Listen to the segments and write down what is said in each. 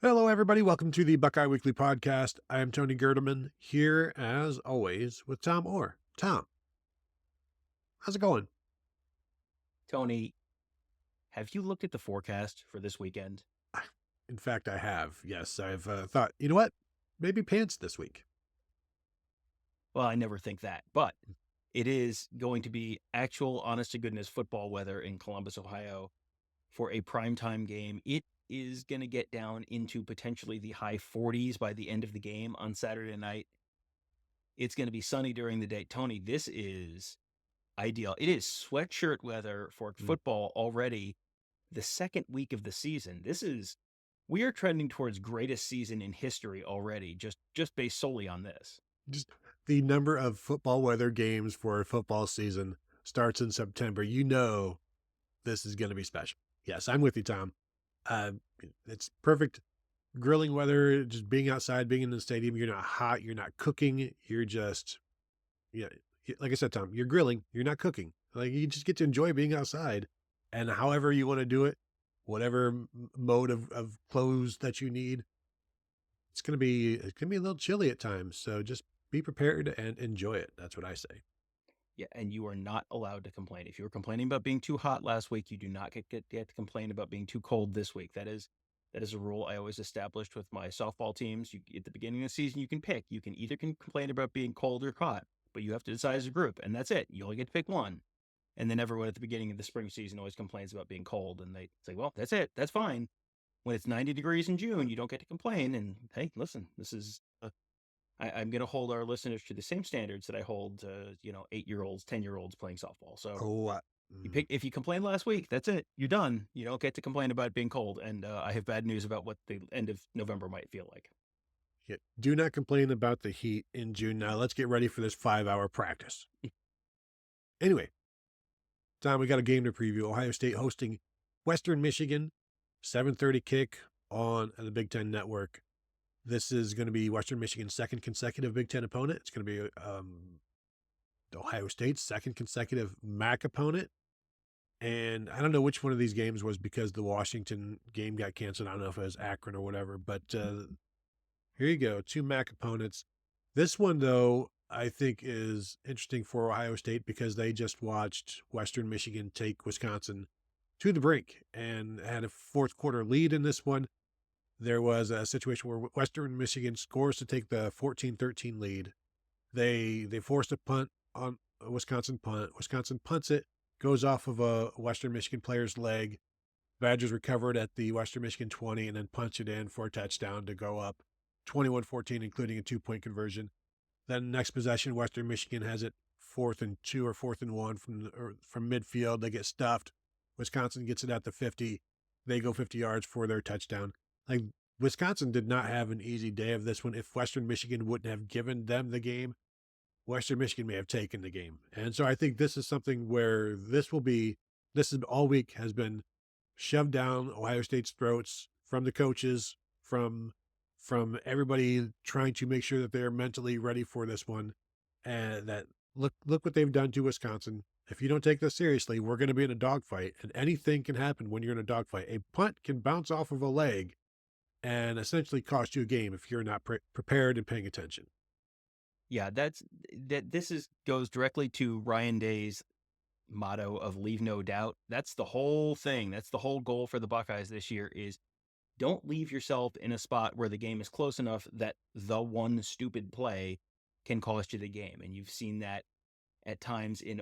Hello, everybody. Welcome to the Buckeye Weekly Podcast. I am Tony Gerdeman, here as always with Tom Orr. Tom, how's it going? Tony, have you looked at the forecast for this weekend? In fact, I have. Yes, I've thought, you know what? Maybe pants this week. Well, I never think that, but it is going to be actual, honest to goodness football weather in Columbus, Ohio for a primetime game. It is going to get down into potentially the high 40s by the end of the game on Saturday night. It's going to be sunny during the day. Tony, this is ideal. It is sweatshirt weather for football already the second week of the season. We are trending towards greatest season in history already, just based solely on this. Just the number of football weather games for a football season starts in September. You know this is going to be special. Yes, I'm with you, Tom. It's perfect grilling weather, just being outside, being in the stadium. You're not hot. You're not cooking. You're just, yeah, like I said, Tom, you're grilling. You're not cooking. Like you just get to enjoy being outside, and however you want to do it, whatever mode of clothes that you need. It's gonna be a little chilly at times. So just be prepared and enjoy it. That's what I say. Yeah, and you are not allowed to complain. If you were complaining about being too hot last week, you do not get to complain about being too cold this week. That is a rule I always established with my softball teams. At the beginning of the season, you can pick. You can either complain about being cold or hot, but you have to decide as a group, and that's it. You only get to pick one. And then everyone at the beginning of the spring season always complains about being cold, and they say, "Well, that's it. That's fine." When it's 90 degrees in June, you don't get to complain. And hey, listen, I'm going to hold our listeners to the same standards that I hold, 8-year-olds, 10-year-olds playing softball. So Oh, if you complained last week, that's it. You're done. You don't get to complain about being cold. And I have bad news about what the end of November might feel like. yeah. Do not complain about the heat in June. Now let's get ready for this 5-hour practice. Anyway, Tom, we got a game to preview. Ohio State hosting Western Michigan, 7:30 kick on the Big Ten Network. This is going to be Western Michigan's second consecutive Big Ten opponent. It's going to be Ohio State's second consecutive MAC opponent. And I don't know which one of these games was because the Washington game got canceled. I don't know if it was Akron or whatever, but here you go. Two MAC opponents. This one, though, I think is interesting for Ohio State because they just watched Western Michigan take Wisconsin to the brink and had a fourth quarter lead in this one. There was a situation where Western Michigan scores to take the 14-13 lead. They forced a punt on a Wisconsin punt. Wisconsin punts it, goes off of a Western Michigan player's leg. Badgers recovered at the Western Michigan 20 and then punch it in for a touchdown to go up 21-14, including a 2-point conversion. Then next possession, Western Michigan has it 4th and 2 or 4th and 1 from midfield. They get stuffed. Wisconsin gets it at the 50. They go 50 yards for their touchdown. Like Wisconsin did not have an easy day of this one. If Western Michigan wouldn't have given them the game, Western Michigan may have taken the game. And so I think this is something where this is all week has been shoved down Ohio State's throats from the coaches, from everybody trying to make sure that they're mentally ready for this one. And that look what they've done to Wisconsin. If you don't take this seriously, we're going to be in a dogfight, and anything can happen when you're in a dogfight. A punt can bounce off of a leg and essentially cost you a game if you're not prepared and paying attention. Yeah, goes directly to Ryan Day's motto of leave no doubt. That's the whole thing. That's the whole goal for the Buckeyes this year is don't leave yourself in a spot where the game is close enough that the one stupid play can cost you the game. And you've seen that at times in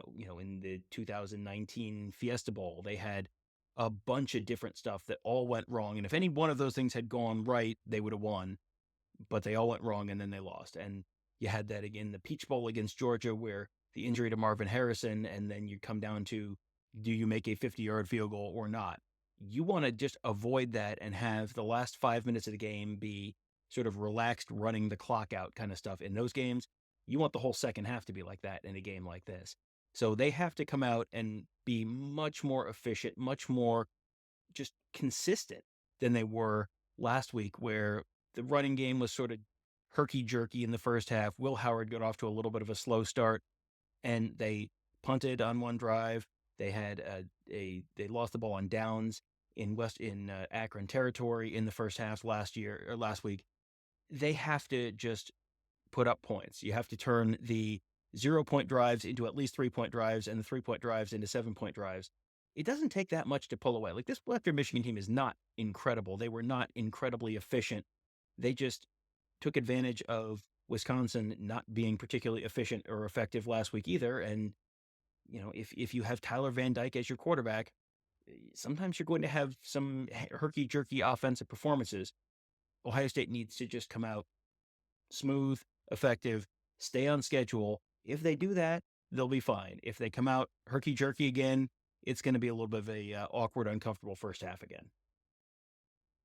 the 2019 Fiesta Bowl. They had a bunch of different stuff that all went wrong. And if any one of those things had gone right, they would have won. But they all went wrong and then they lost. And you had that again, the Peach Bowl against Georgia, where the injury to Marvin Harrison, and then you come down to, do you make a 50-yard field goal or not? You want to just avoid that and have the last 5 minutes of the game be sort of relaxed, running the clock out kind of stuff. In those games, you want the whole second half to be like that in a game like this. So they have to come out and be much more efficient, much more just consistent than they were last week, where the running game was sort of herky-jerky in the first half. Will Howard got off to a little bit of a slow start, and they punted on one drive. They had they lost the ball on downs. in Akron territory in the first half last week. They have to just put up points. You have to turn the 0-point drives into at least 3-point drives and the 3-point drives into 7-point drives. It doesn't take that much to pull away. Like, this Western Michigan team is not incredible. They were not incredibly efficient. They just took advantage of Wisconsin not being particularly efficient or effective last week either. And, if you have Tyler Van Dyke as your quarterback, sometimes you're going to have some herky-jerky offensive performances. Ohio State needs to just come out smooth, effective, stay on schedule. If they do that, they'll be fine. If they come out herky-jerky again, it's going to be a little bit of a awkward, uncomfortable first half again.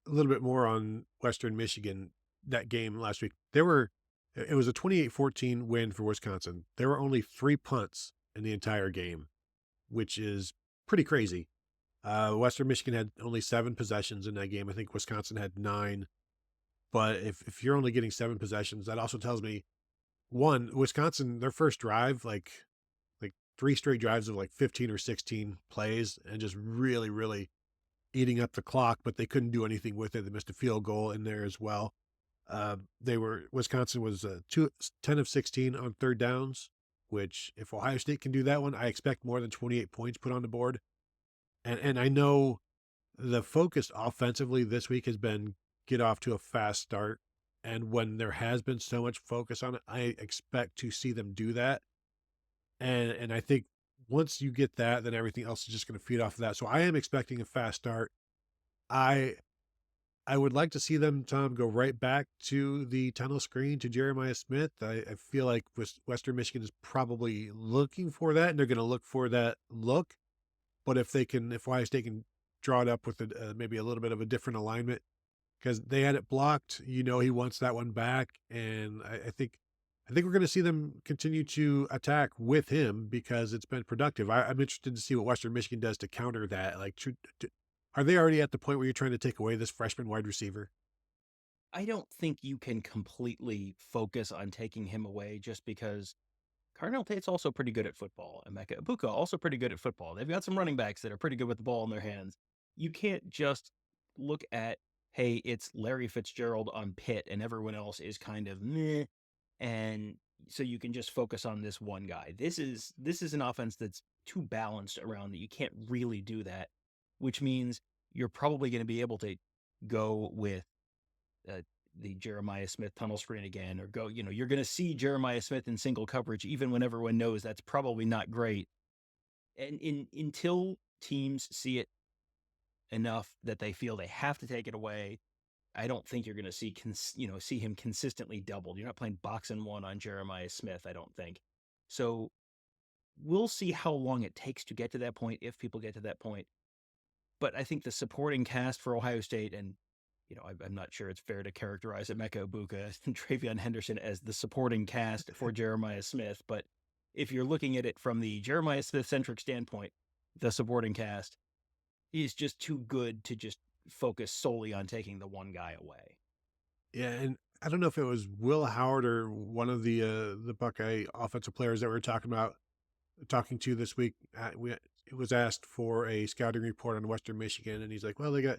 A little bit more on Western Michigan, that game last week. It was a 28-14 win for Wisconsin. There were only 3 punts in the entire game, which is pretty crazy. Western Michigan had only 7 possessions in that game. I think Wisconsin had 9. But if you're only getting 7 possessions, that also tells me, one, Wisconsin, their first drive, like 3 straight drives of like 15 or 16 plays and just really, really eating up the clock, but they couldn't do anything with it. They missed a field goal in there as well. Wisconsin was 10 of 16 on third downs, which if Ohio State can do that one, I expect more than 28 points put on the board. And I know the focus offensively this week has been get off to a fast start. And when there has been so much focus on it, I expect to see them do that. And I think once you get that, then everything else is just going to feed off of that. So I am expecting a fast start. I would like to see them, Tom, go right back to the tunnel screen to Jeremiah Smith. I feel like Western Michigan is probably looking for that, and they're going to look for that look. But if Ohio State can draw it up with maybe a little bit of a different alignment, because they had it blocked, he wants that one back, and I think we're going to see them continue to attack with him because it's been productive. I'm interested to see what Western Michigan does to counter that. Like, are they already at the point where you're trying to take away this freshman wide receiver? I don't think you can completely focus on taking him away just because Cardinal Tate's also pretty good at football. Emeka Ibuka also pretty good at football. They've got some running backs that are pretty good with the ball in their hands. You can't just look at, hey, it's Larry Fitzgerald on Pitt and everyone else is kind of meh, and so you can just focus on this one guy. This is an offense that's too balanced around that you can't really do that, which means you're probably going to be able to go with the Jeremiah Smith tunnel screen again, or you're going to see Jeremiah Smith in single coverage, even when everyone knows that's probably not great. And until teams see it enough that they feel they have to take it away, I don't think you're going to see him consistently doubled. You're not playing box and one on Jeremiah Smith, I don't think. So we'll see how long it takes to get to that point, if people get to that point. But I think the supporting cast for Ohio State, and I'm not sure it's fair to characterize Emeka Ibuka and Travion Henderson as the supporting cast for Jeremiah Smith, but if you're looking at it from the Jeremiah Smith-centric standpoint, the supporting cast is just too good to just focus solely on taking the one guy away. Yeah, and I don't know if it was Will Howard or one of the Buckeye offensive players that we were talking to this week. It was asked for a scouting report on Western Michigan, and he's like, well, they got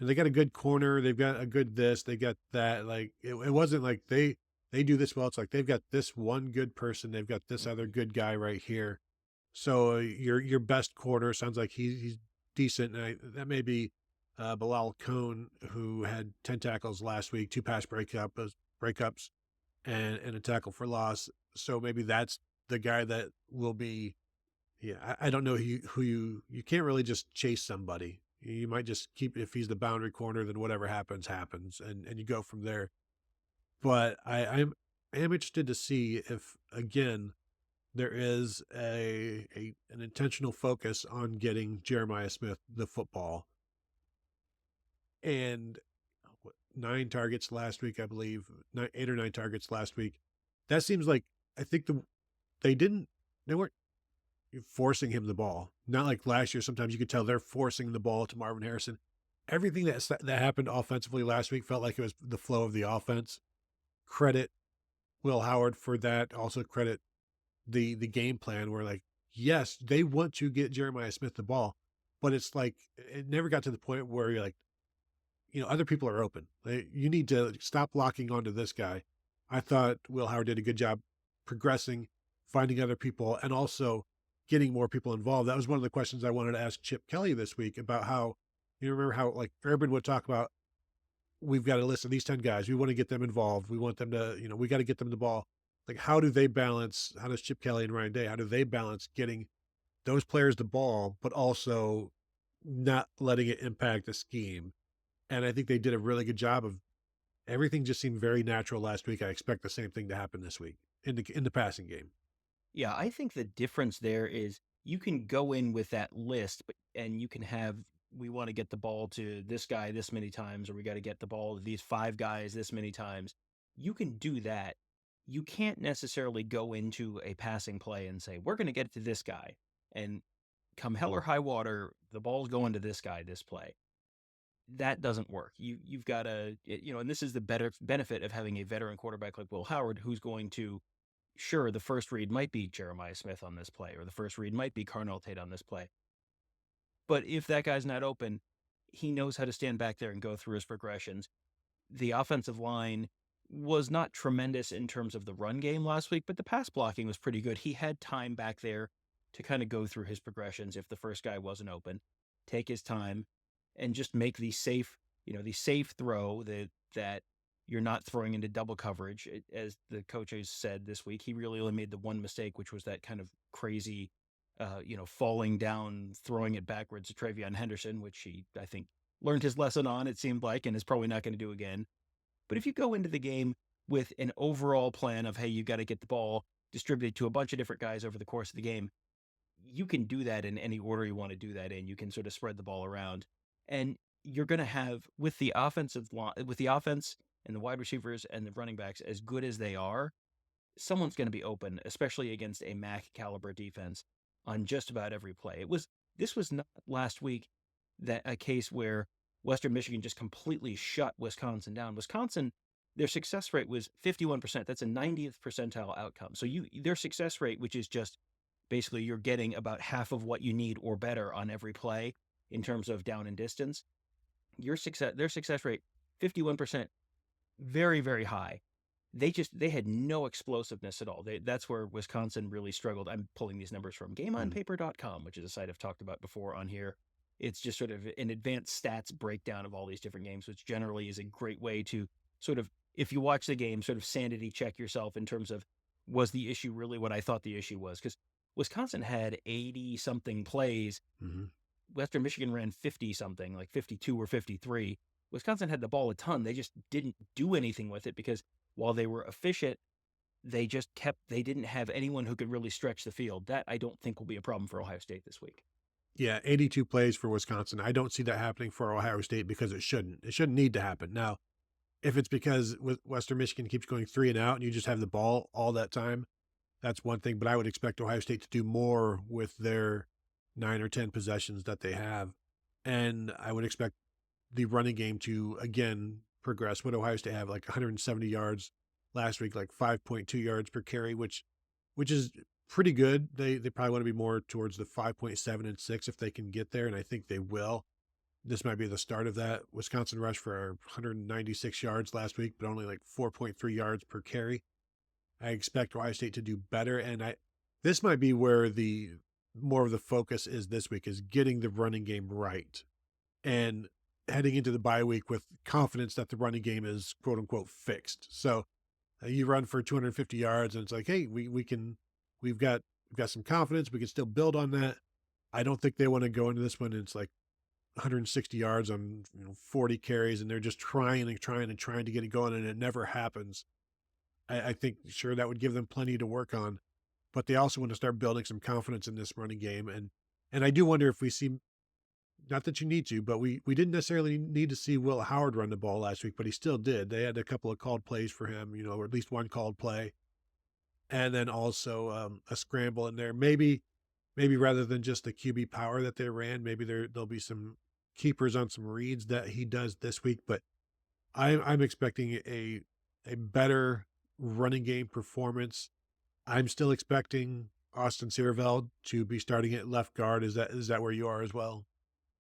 a good corner, they've got a good this, they got that. Like, it wasn't like they do this well. It's like they've got this one good person, they've got this other good guy right here. So your best corner sounds like he's decent. And that may be Bilal Cohn, who had 10 tackles last week, 2 pass breakups, and a tackle for loss. So maybe that's the guy that will be. Yeah, I don't know who you can't really just chase somebody. You might just keep, if he's the boundary corner, then whatever happens, and you go from there. But I am interested to see if, again, there is an intentional focus on getting Jeremiah Smith the football. And 9 targets last week, I believe, 8 or 9 targets last week. That seems like, I think they weren't forcing him the ball. Not like last year. Sometimes you could tell they're forcing the ball to Marvin Harrison. Everything that happened offensively last week felt like it was the flow of the offense. Credit Will Howard for that. Also credit the game plan where, like, yes, they want to get Jeremiah Smith the ball, but it's like, it never got to the point where you're like, other people are open. You need to stop locking onto this guy. I thought Will Howard did a good job progressing, finding other people, and also getting more people involved. That was one of the questions I wanted to ask Chip Kelly this week about how, remember how like Urban would talk about, we've got a list of these 10 guys. We want to get them involved. We want them to, we got to get them the ball. Like, how do they balance? How does Chip Kelly and Ryan Day, how do they balance getting those players the ball, but also not letting it impact the scheme? And I think they did a really good job of everything. Just seemed very natural last week. I expect the same thing to happen this week in the passing game. Yeah, I think the difference there is you can go in with that list, and you can have, we want to get the ball to this guy this many times, or we got to get the ball to these 5 guys this many times. You can do that. You can't necessarily go into a passing play and say, we're going to get it to this guy. And come hell or high water, the ball's going to this guy this play. That doesn't work. You've got to, and this is the better benefit of having a veteran quarterback like Will Howard, who's going to, sure, the first read might be Jeremiah Smith on this play, or the first read might be Carnell Tate on this play. But if that guy's not open, he knows how to stand back there and go through his progressions. The offensive line was not tremendous in terms of the run game last week, but the pass blocking was pretty good. He had time back there to kind of go through his progressions if the first guy wasn't open, take his time, and just make the safe throw that you're not throwing into double coverage. As the coaches said this week, he really only made the one mistake, which was that kind of crazy, falling down, throwing it backwards to Travion Henderson, which he, I think, learned his lesson on, it seemed like, and is probably not going to do again. But if you go into the game with an overall plan of, hey, you've got to get the ball distributed to a bunch of different guys over the course of the game, you can do that in any order you want to do that in. You can sort of spread the ball around. And you're going to have, with the offense and the wide receivers and the running backs, as good as they are, someone's going to be open, especially against a MAC caliber defense, on just about every play. This was not last week that a case where Western Michigan just completely shut Wisconsin down. Wisconsin, their success rate was 51%. That's a 90th percentile outcome. So their success rate, which is just basically you're getting about half of what you need or better on every play in terms of down and distance. Their success rate, 51%, very, very high. They had no explosiveness at all. That's where Wisconsin really struggled. I'm pulling these numbers from GameOnPaper.com, which is a site I've talked about before on here. It's just sort of an advanced stats breakdown of all these different games, which generally is a great way to sort of, if you watch the game, sort of sanity check yourself in terms of, was the issue really what I thought the issue was? Because Wisconsin had 80-something plays. Mm-hmm. Western Michigan ran 50-something, like 52 or 53. Wisconsin had the ball a ton. They just didn't do anything with it because while they were efficient, they didn't have anyone who could really stretch the field. That I don't think will be a problem for Ohio State this week. Yeah, 82 plays for Wisconsin. I don't see that happening for Ohio State because it shouldn't. It shouldn't need to happen. Now, if it's because Western Michigan keeps going 3 and out and you just have the ball all that time, that's one thing. But I would expect Ohio State to do more with their 9 or 10 possessions that they have. And I would expect the running game to, again, progress. What Ohio State have, like 170 yards last week, like 5.2 yards per carry, which is pretty good. They probably want to be more towards the 5.7 and 6 if they can get there, and I think they will. This might be the start of that. Wisconsin rushed for 196 yards last week, but only like 4.3 yards per carry. I expect Ohio State to do better, and this might be where the more of the focus is this week, is getting the running game right and heading into the bye week with confidence that the running game is quote unquote fixed. So you run for 250 yards and it's like, hey, we've got some confidence. We can still build on that. I don't think they want to go into this one and it's like 160 yards on 40 carries and they're just trying to get it going and it never happens. I think sure that would give them plenty to work on, but they also want to start building some confidence in this running game. And I do wonder if we see, not that you need to, but we didn't necessarily need to see Will Howard run the ball last week, but he still did. They had a couple of called plays for him, or at least one called play. And then also a scramble in there. Maybe rather than just the QB power that they ran, maybe there'll be some keepers on some reads that he does this week. But I'm expecting a better running game performance. I'm still expecting Austin Searveld to be starting at left guard. Is that where you are as well?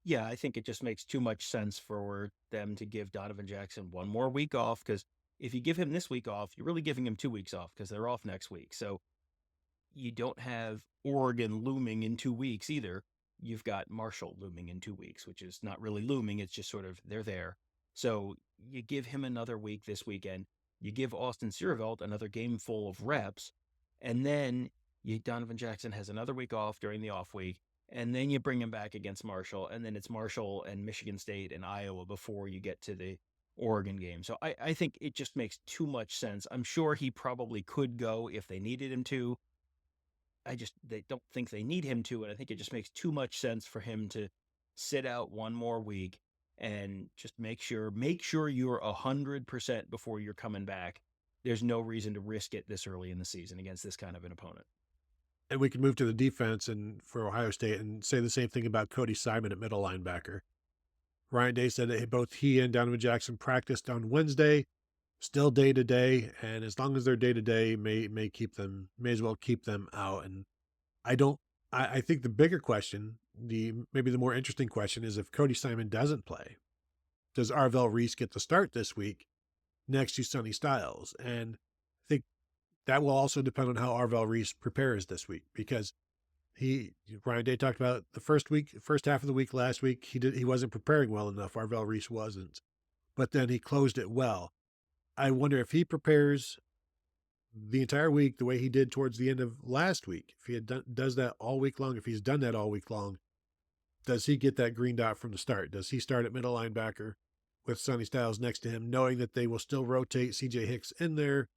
Yeah, I think it just makes too much sense for them to give Donovan Jackson one more week off, because if you give him this week off, you're really giving him 2 weeks off because they're off next week. So you don't have Oregon looming in 2 weeks either. You've got Marshall looming in 2 weeks, which is not really looming. It's just sort of they're there. So you give him another week this weekend. You give Austin Searvelt another game full of reps, and then Donovan Jackson has another week off during the off week, and then you bring him back against Marshall, and then it's Marshall and Michigan State and Iowa before you get to the Oregon game. So I think it just makes too much sense. I'm sure he probably could go if they needed him to. They don't think they need him to, and I think it just makes too much sense for him to sit out one more week and just make sure you're 100% before you're coming back. There's no reason to risk it this early in the season against this kind of an opponent. And we can move to the defense and for Ohio State and say the same thing about Cody Simon at middle linebacker. Ryan Day said that both he and Donovan Jackson practiced on Wednesday, still day to day, and as long as they're day to day, may as well keep them out. And I don't. I think the bigger question, maybe the more interesting question, is if Cody Simon doesn't play, does Arvell Reese get the start this week next to Sonny Styles? And I think that will also depend on how Arvell Reese prepares this week, because Ryan Day talked about the first half of the week last week. He wasn't preparing well enough. Arvell Reese wasn't, but then he closed it well. I wonder if he prepares the entire week the way he did towards the end of last week. If he does that all week long, if he's done that all week long, does he get that green dot from the start? Does he start at middle linebacker with Sonny Styles next to him, knowing that they will still rotate CJ Hicks in there?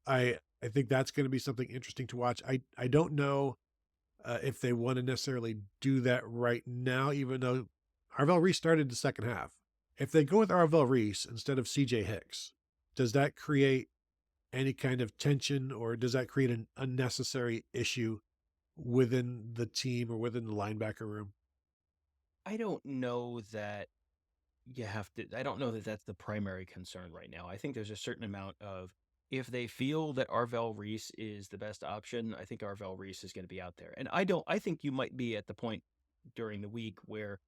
I think that's going to be something interesting to watch. I don't know if they want to necessarily do that right now, even though Arvell Reese started the second half. If they go with Arvell Reese instead of CJ Hicks, does that create any kind of tension, or does that create an unnecessary issue within the team or within the linebacker room? I don't know that I don't know that that's the primary concern right now. I think there's a certain amount of, if they feel that Arvell Reese is the best option, I think Arvell Reese is going to be out there. And I think you might be at the point during the week where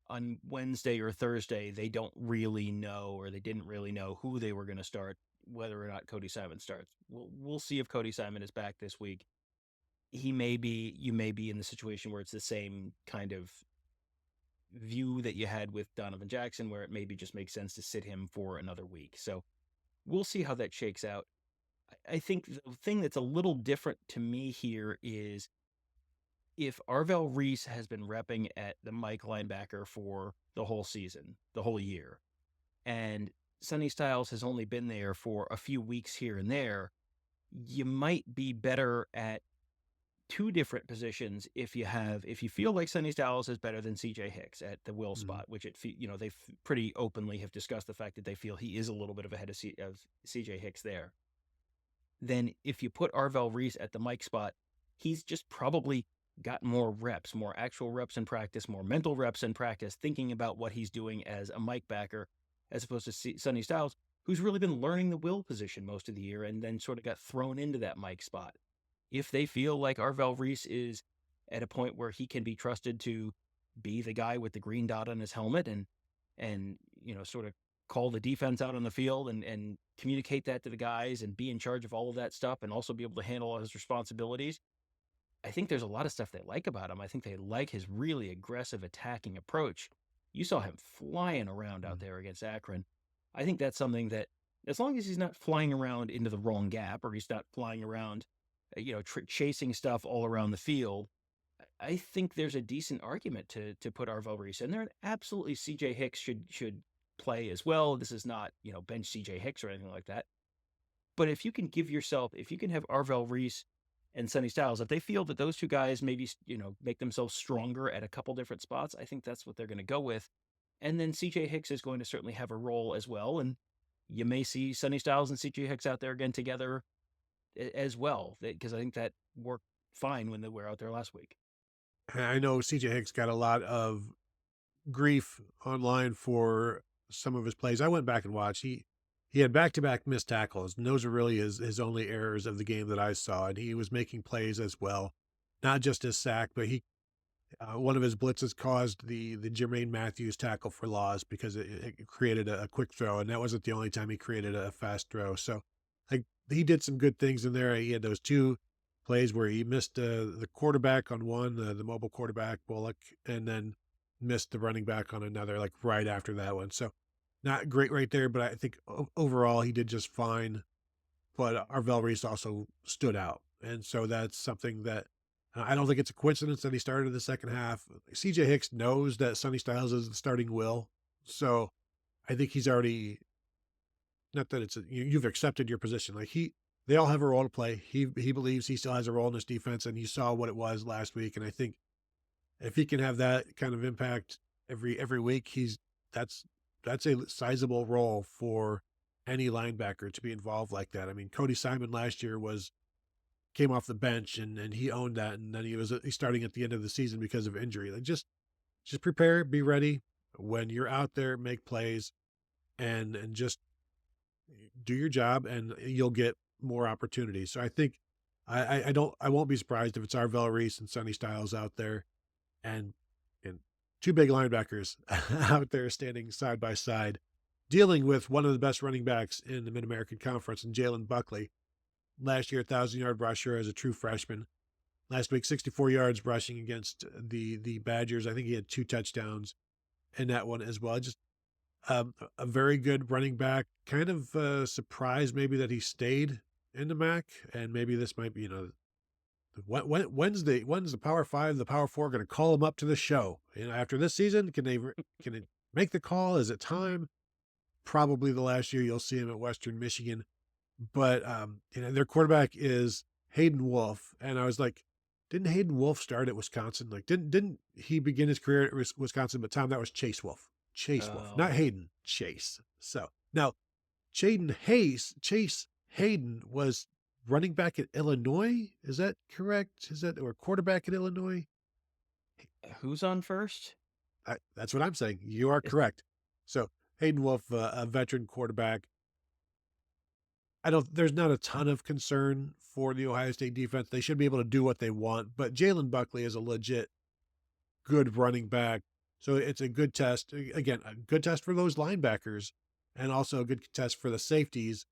on Wednesday or Thursday, they don't really know, or they didn't really know who they were going to start, whether or not Cody Simon starts. We'll see if Cody Simon is back this week. You may be in the situation where it's the same kind of view that you had with Donovan Jackson, where it maybe just makes sense to sit him for another week. So we'll see how that shakes out. I think the thing that's a little different to me here is, if Arvell Reese has been repping at the Mike linebacker for the whole season, the whole year, and Sonny Styles has only been there for a few weeks here and there, you might be better at two different positions if you feel like Sonny Styles is better than CJ Hicks at the will spot, which they pretty openly have discussed the fact that they feel he is a little bit of ahead of CJ Hicks there. Then if you put Arvell Reese at the Mike spot, he's just probably got more reps, more actual reps in practice, more mental reps in practice, thinking about what he's doing as a Mike backer, as opposed to Sonny Styles, who's really been learning the will position most of the year and then sort of got thrown into that Mike spot. If they feel like Arvell Reese is at a point where he can be trusted to be the guy with the green dot on his helmet and sort of call the defense out on the field and communicate that to the guys and be in charge of all of that stuff and also be able to handle all his responsibilities, I think there's a lot of stuff they like about him. I think they like his really aggressive attacking approach. You saw him flying around out there against Akron. I think that's something that, as long as he's not flying around into the wrong gap, or he's not flying around, chasing stuff all around the field, I think there's a decent argument to put Arvell Reese in there. And absolutely, CJ Hicks should play as well. This is not, bench CJ Hicks or anything like that. But if you can have Arvell Reese and Sonny Styles, if they feel that those two guys maybe, make themselves stronger at a couple different spots, I think that's what they're going to go with. And then CJ Hicks is going to certainly have a role as well. And you may see Sonny Styles and CJ Hicks out there again together as well, because I think that worked fine when they were out there last week. I know CJ Hicks got a lot of grief online for some of his plays. I went back and watched. He had back-to-back missed tackles, and those are really his only errors of the game that I saw. And he was making plays as well, not just his sack, but One of his blitzes caused the Jermaine Matthews tackle for loss because it created a quick throw, and that wasn't the only time he created a fast throw. So, like, he did some good things in there. He had those two plays where he missed the quarterback on one, the mobile quarterback Bullock, and then missed the running back on another, like right after that one. So, not great right there, but I think overall he did just fine. But Arvell Reese also stood out, and so that's something that I don't think it's a coincidence that he started in the second half. CJ Hicks knows that Sonny Styles is the starting will, so I think he's already, not that it's you've accepted your position. Like they all have a role to play. He believes he still has a role in this defense, and you saw what it was last week. And I think if he can have that kind of impact every week, that's that's a sizable role for any linebacker to be involved like that. I mean, Cody Simon last year came off the bench and he owned that, and then he's starting at the end of the season because of injury. Like just prepare, be ready when you're out there, make plays, and just do your job, and you'll get more opportunities. So I think I won't be surprised if it's Arvell Reese and Sonny Styles out there, and and two big linebackers out there standing side by side, dealing with one of the best running backs in the Mid American Conference, and Jalen Buckley. Last year, 1,000-yard rusher as a true freshman. Last week, 64 yards rushing against the Badgers. I think he had 2 touchdowns in that one as well. Just a very good running back. Kind of surprised maybe that he stayed in the MAC, and maybe this might be, when's the Power Five, the Power Four going to call him up to the show? After this season, can they make the call? Is it time? Probably the last year you'll see him at Western Michigan. But their quarterback is Hayden Wolf, and I was like, didn't Hayden Wolf start at Wisconsin? Like, didn't he begin his career at Wisconsin? But Tom, that was Chase Wolf. Chase Wolf, not Oh. Hayden. Chase. So now, Chase Hayden was running back at Illinois. Is that correct? Or quarterback at Illinois? Who's on first? That's what I'm saying. You are correct. So Hayden Wolf, a veteran quarterback. There's not a ton of concern for the Ohio State defense. They should be able to do what they want, but Jalen Buckley is a legit good running back. So it's a good test. Again, a good test for those linebackers and also a good test for the safeties.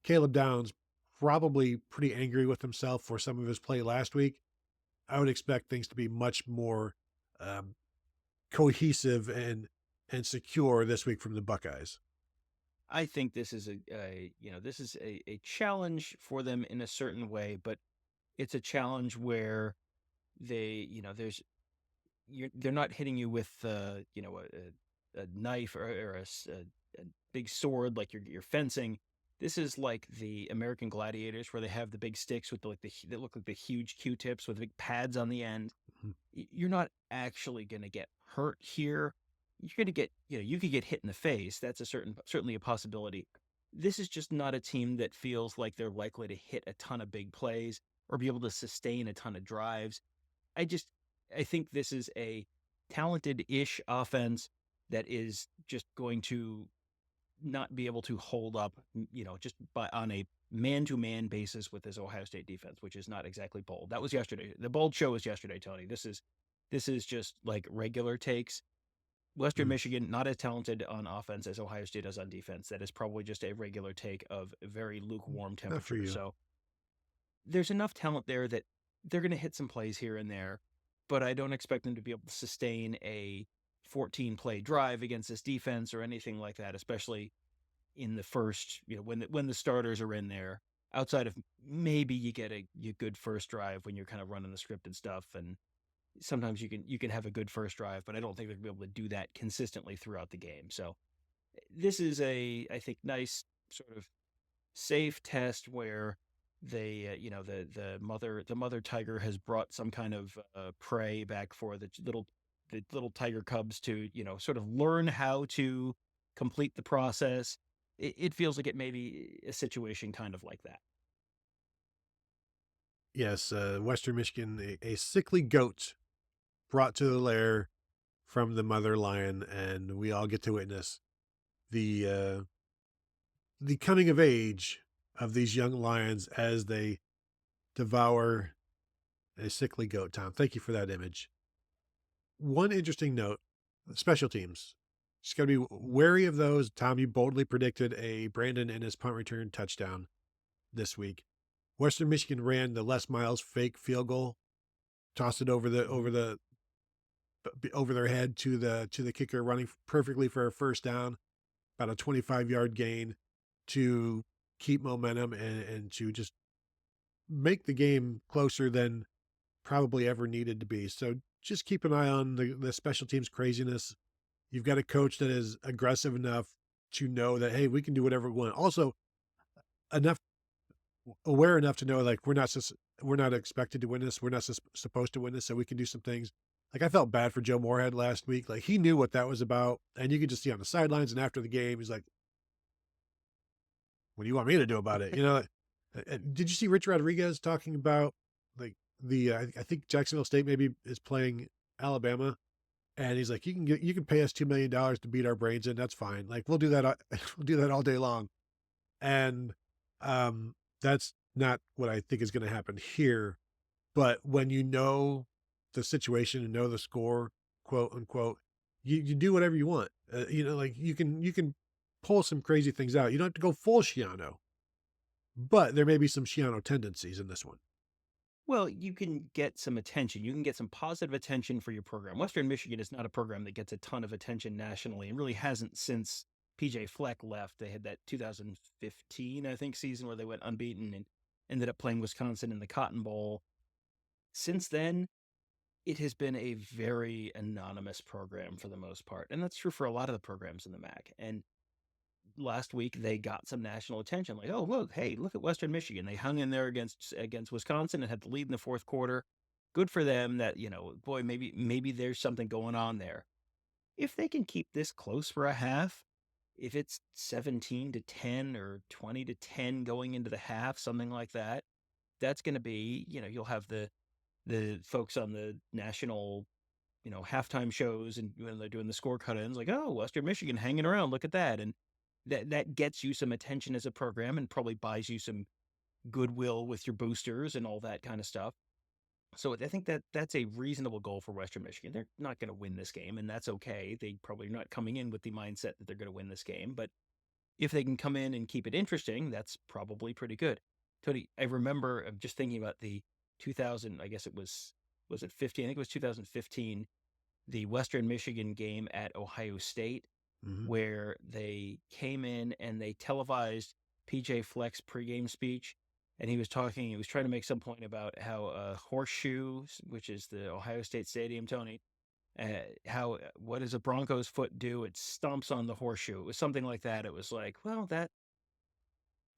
Caleb Downs probably pretty angry with himself for some of his play last week. I would expect things to be much more cohesive and secure this week from the Buckeyes. I think this is a challenge for them in a certain way, but it's a challenge where they're not hitting you with a knife or a big sword like you're fencing. This is like the American Gladiators, where they have the big sticks with that look like the huge Q-tips with the big pads on the end. Mhm. You're not actually going to get hurt here. You're going to get, you could get hit in the face. That's certainly a possibility. This is just not a team that feels like they're likely to hit a ton of big plays or be able to sustain a ton of drives. I think this is a talented-ish offense that is just going to not be able to hold up, just on a man-to-man basis with this Ohio State defense, which is not exactly bold. That was yesterday. The bold show was yesterday, Tony. This is just like regular takes. Western Michigan, not as talented on offense as Ohio State is on defense. That is probably just a regular take of very lukewarm temperature. So there's enough talent there that they're going to hit some plays here and there, but I don't expect them to be able to sustain a 14-play drive against this defense or anything like that, especially in the first, when the starters are in there. Outside of maybe you get a good first drive when you're kind of running the scripted stuff, and sometimes you can have a good first drive, but I don't think they're going to be able to do that consistently throughout the game. So this is I think, nice sort of safe test where they, the mother tiger has brought some kind of prey back for the little tiger cubs to, sort of learn how to complete the process. It feels like it may be a situation kind of like that. Yes, Western Michigan, a sickly goat brought to the lair from the mother lion, and we all get to witness the coming of age of these young lions as they devour a sickly goat, Tom. Thank you for that image. One interesting note, special teams. Just got to be wary of those. Tom, you boldly predicted a Brandon Ennis punt return touchdown this week. Western Michigan ran the Les Miles fake field goal, tossed it over over their head to the kicker, running perfectly for a first down, about a 25-yard gain to keep momentum and to just make the game closer than probably ever needed to be. So just keep an eye on the special teams craziness. You've got a coach that is aggressive enough to know that, hey, we can do whatever we want. Also, enough aware enough to know, like, we're not expected to win this. We're not supposed to win this, so we can do some things. Like, I felt bad for Joe Moorhead last week. Like, he knew what that was about, and you could just see on the sidelines and after the game, he's like, "What do you want me to do about it?" Did you see Rich Rodriguez talking about, like, I think Jacksonville State maybe is playing Alabama, and he's like, you can pay us $2 million to beat our brains in. That's fine. Like, we'll do that. We'll do that all day long. And that's not what I think is going to happen here. But when you know the situation and know the score, quote unquote, you do whatever you want. Like you can pull some crazy things out. You don't have to go full Shiano, but there may be some Shiano tendencies in this one. Well, you can get some attention. You can get some positive attention for your program. Western Michigan is not a program that gets a ton of attention nationally and really hasn't since PJ Fleck left. They had that 2015, I think, season where they went unbeaten and ended up playing Wisconsin in the Cotton Bowl. Since then, it has been a very anonymous program for the most part. And that's true for a lot of the programs in the MAC. And last week they got some national attention. Like, oh, look, hey, look at Western Michigan. They hung in there against Wisconsin and had the lead in the fourth quarter. Good for them. That, boy, maybe there's something going on there. If they can keep this close for a half, if it's 17-10 or 20-10 going into the half, something like that, that's going to be, you'll have the folks on the national, halftime shows and when they're doing the score cut-ins, like, oh, Western Michigan hanging around, look at that. And that gets you some attention as a program and probably buys you some goodwill with your boosters and all that kind of stuff. So I think that's a reasonable goal for Western Michigan. They're not going to win this game, and that's okay. They probably are not coming in with the mindset that they're going to win this game. But if they can come in and keep it interesting, that's probably pretty good. Tony, I remember just thinking about the 2000, I guess was it 15? I think it was 2015, the Western Michigan game at Ohio State, where they came in and they televised PJ Fleck's pregame speech. And he was trying to make some point about how horseshoe, which is the Ohio State Stadium, Tony, what does a Bronco's foot do? It stomps on the horseshoe. It was something like that. It was like, well, I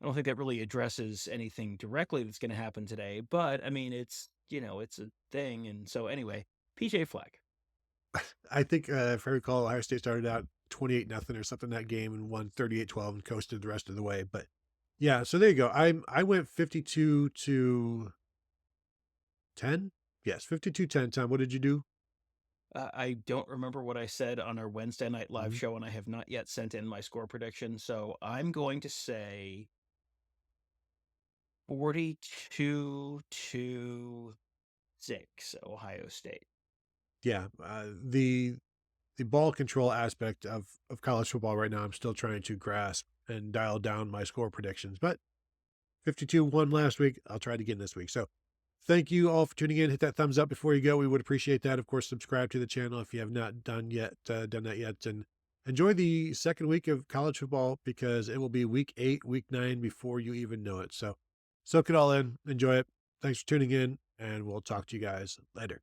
don't think that really addresses anything directly that's going to happen today. But I mean, it's a thing. And so anyway, PJ Fleck. I think if I recall, Ohio State started out 28-0 or something that game and won 38-12 and coasted the rest of the way. But yeah, so there you go. I went 52-10. Yes, 52-10. Tom, what did you do? I don't remember what I said on our Wednesday night live show, and I have not yet sent in my score prediction. So I'm going to say 42-6 Ohio State. Yeah, the ball control aspect of college football right now, I'm still trying to grasp and dial down my score predictions. But 52-1 last week. I'll try it again this week. So thank you all for tuning in. Hit that thumbs up before you go. We would appreciate that. Of course, subscribe to the channel if you have not done that yet. And enjoy the second week of college football because it will be week 8, week 9 before you even know it. So soak it all in. Enjoy it. Thanks for tuning in, and we'll talk to you guys later.